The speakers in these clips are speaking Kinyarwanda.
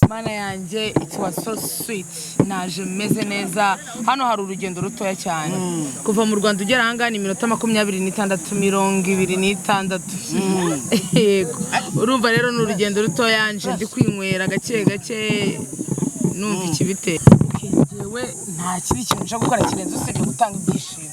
Mana yanjye it was so sweet naje meze neza hano hari urugendo rutoya cyane kuva mu Rwanda ugera hanga ni minota 26 26 yego urumva rero n'urugendo rutoya nje ndi kwinywera gake gake numva ikibite jewe nta kindi kintu cyo gukora kirenze usibye gutanga ibyishimo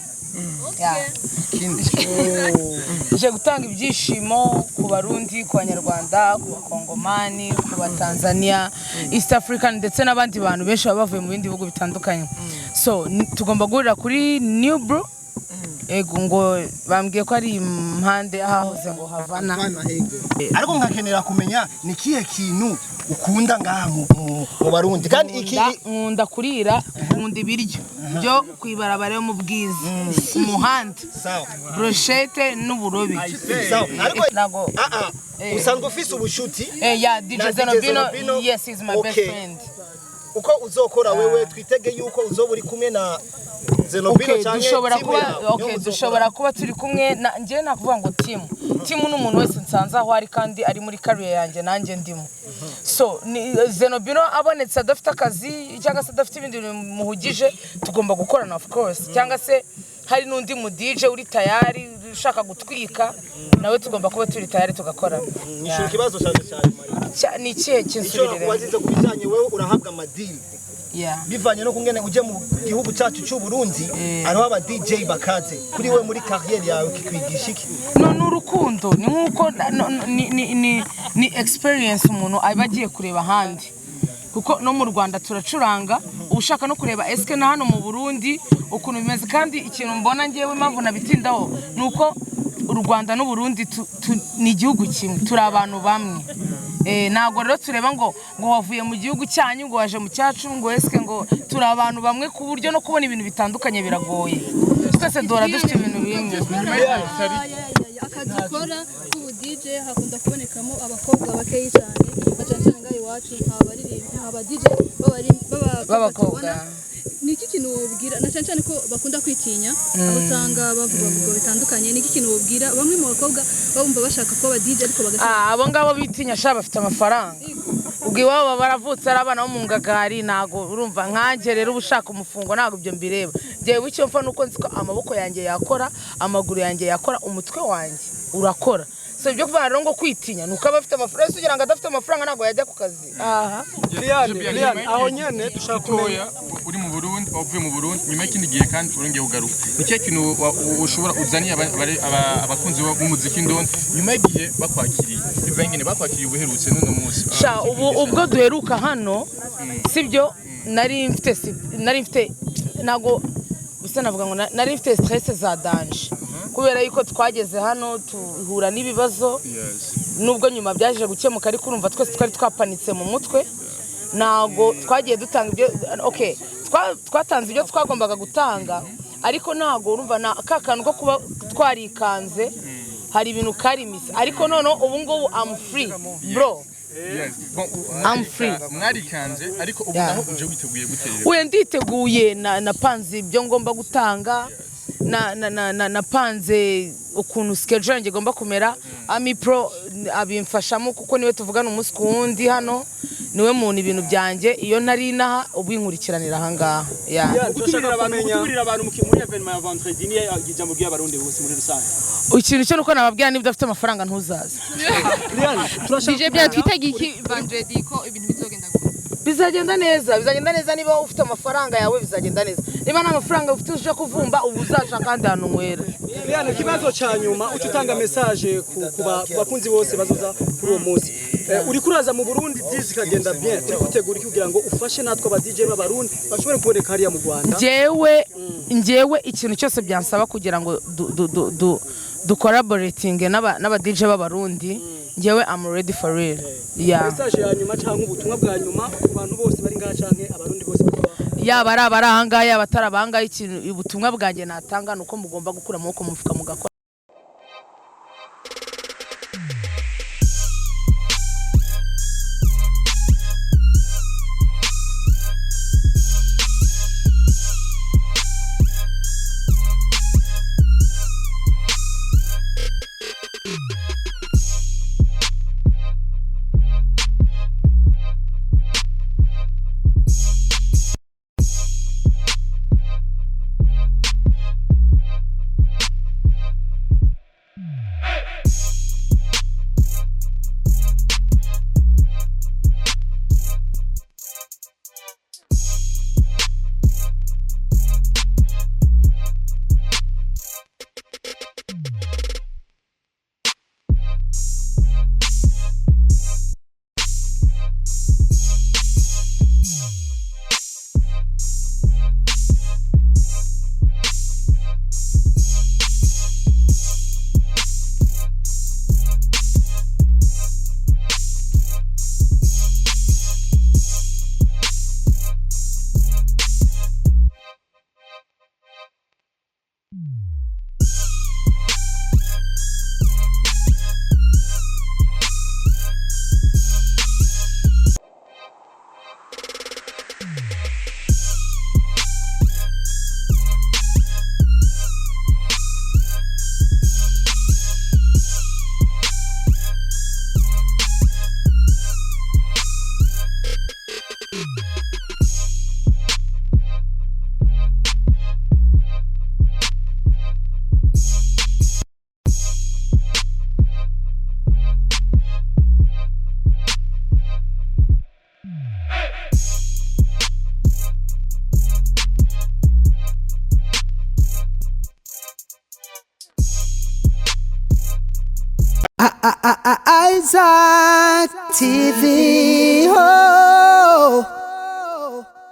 je gutanga ibyishimo ku Barundi ku Banyarwanda ku Bakongomani ku Batanzania East African ndetse n'abandi bantu benshi bavuye mu bindi bihugu bitandukanye so tugomba guhurira kuri New Bro ego ngo bambwiye ko ari impande ahahoze ngo Havana ariko nkakenera kumenya ni kihe kintu ukunda ngaha mu Barundi kandi iki nkunda kurira nkunda ibiryo byo kwibarabara yo mu bwiza umuhanda brochette n'uburobi nago usanzwe ufise ubushuti ya DJ Zenobino yes is my best friend uko uzokora wewe twitege yuko uzoburi kumwe na Zenobino cyane dushobora kuba turi kumwe ngiye nakuvuga ngo team n'umuntu wese nsanze aho ari kandi ari muri career yanjye nanjye ndimo so Zenobino abonetse adafite akazi cyangwa se adafite ibindi muhugije tugomba gukorana of course cyangwa se hari n'undi mu DJ uri tayari ushaka gutwika nawe tugomba kuba turi tayari tugakorana nisho kibazo cyane ni ikihe kinsubirire wazize kubijanye wewe urahabwa amadini bivanye no kungene uje mu gihugu cyacu cy'u Burundi ariho aba DJ bakaze kuri we muri carrière yawe kikwigisha iki n'urukundo ni nkuko ni experience umuntu abagiye kureba handi kuko no mu Rwanda turacuranga ushaka no kureba eske na hano mu Burundi ukuntu bimeze kandi ikintu mbona ngewe impamvu nabitindaho nuko u Rwanda n'u Burundi ni igihugu kimwe turi abantu bamwe nago rero tureba ngo wavuye mu gihugu cyanyu ngo waje mu cyacu ngo eske ngo turi abantu bamwe ku buryo no kubona ibintu bitandukanye biragoye twese dora dufite ibintu bimwe akazi ukora k'ubu DJ hakunda kubonekamo abakobwa bakeyi cyane bacana ngaho iwacu nk'abaririmbyi aba DJ b'abakobwa niki kintu wobwira na cyane ko bakunda kwitinya abasanga bavuga bitandukanye niki kintu wobwira bamwe mu bakobwa babumva bashaka ko aba DJ ariko bagashaka abo ngabo bitinya sha bafite amafaranga ubwo iwabo baravutse ari abana bo mu ngagari nago urumva nkanje rero ubushaka umufungo nago ibyo mbireba jewe icyo mfa nuko nziko amaboko yanjye yakora amaguru yanjye yakora umutwe wanjye urakora so ibyo kuva rero ngo kwitinya nuko abafite amafaranga sugira ngo adafite amafaranga nago yajya ku kazi Brianne aho nyene dushaka kumenya uri mu Burundi uvuye mu Burundi nyuma y'ikindi gihe kandi urongeye ugaruka nicyo kintu ushobora uzaniye abakunzi b'umuziki ndone nyuma y'igihe bakwakiriye bivangene bakwakiriye ubuherutse none munsi sha ubwo duheruka hano sibyo nari mfite nago gusa navuga ngo nari mfite stress za danger kubera yuko twageze hano tuhura n'ibibazo nubwo nyuma byaje gukemuka ariko urumva twese twari twapanitse mu mutwe nago twagiye dutanga ibyo twatanze ibyo twagombaga gutanga ariko nago urumva na kakantu ko kuba twarikanze hari ibintu karimise ariko none ubu ngubu I'm free bro I'm free mwarikanze ariko ubu naho uje witeguye gutera uye nditeguye na panze ibyo ngomba gutanga na panze ukuntu schedule yanjye igomba kumera Ami Pro abimfashamo kuko niwe tuvugana umunsi ku wundi hano niwe muntu ibintu byanjye iyo ntari naha ubwinkurikiranira ahangaha kuturira abantu muri evenement ya vendredi ni ijambo ry'abarundi bose muri rusange ikintu cyo nuko nababwira niba udafite amafaranga ntuzaze DJ bya twitega iki vendredi ko ibintu bizogenda bizagenda neza niba ufite amafaranga yawe bizagenda neza niba nta mafaranga ufite uje kuvumba ubu uzaca kandi hano nwera Brianne kibazo ca nyuma utanga message ku bakunzi bose bazoza kuri uwo munsi uri kuraza mu Burundi byisi kagenda bien uri gutegura kugira ngo ufashe natwe aba DJ b'abarundi bashobore kuboneka hariya mu Rwanda njewe ikintu cyose byansaba kugira ngo du collaborating n'aba DJ b'abarundi njewe I'm ready for real message ya nyuma cyangwa ubutumwa bwa nyuma ku bantu bose bari ngaha canke abarundi bose yaba ari abarahanga yaba atarabanga ikintu ubutumwa bwanjye natanga nuko mugomba gukura amaboko mu mufuka mugakora Isaac TV. Oh.